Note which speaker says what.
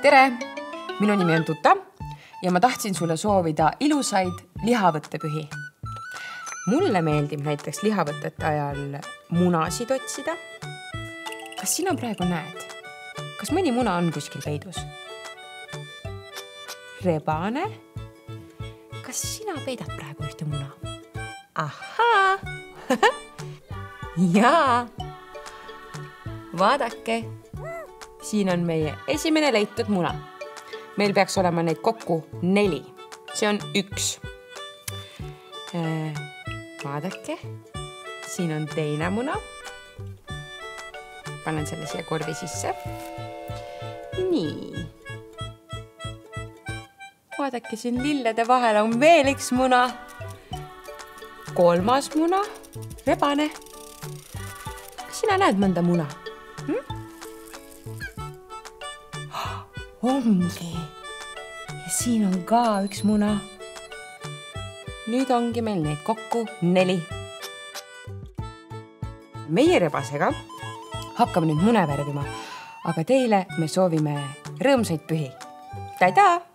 Speaker 1: Tere! Minu nimi on Tuta ja ma tahtsin sulle soovida ilusaid lihavõttepühi. Mulle meeldib näiteks lihavõtete ajal munasid otsida. Kas sina praegu näed? Kas mõni muna on kuskil peidus? Rebane? Kas sina peidad praegu ühte muna? Ahaa! Jaa! Vaadake! Siin on meie esimene leitud muna. Meil peaks olema neid kokku 4. See on 1. Vaadake. Siin on teine muna. Panen selle siia korvi sisse. Nii. Vaadake, siin lillede vahel on veel üks muna. 3. muna. Rebane. Kas sina näed mõnda muna? Ongi. Ja siin on ka üks muna. Nüüd ongi meil neid kokku 4. Meie rebasega hakkame nüüd mune värvima, aga teile me soovime rõõmsaid pühi. Tada!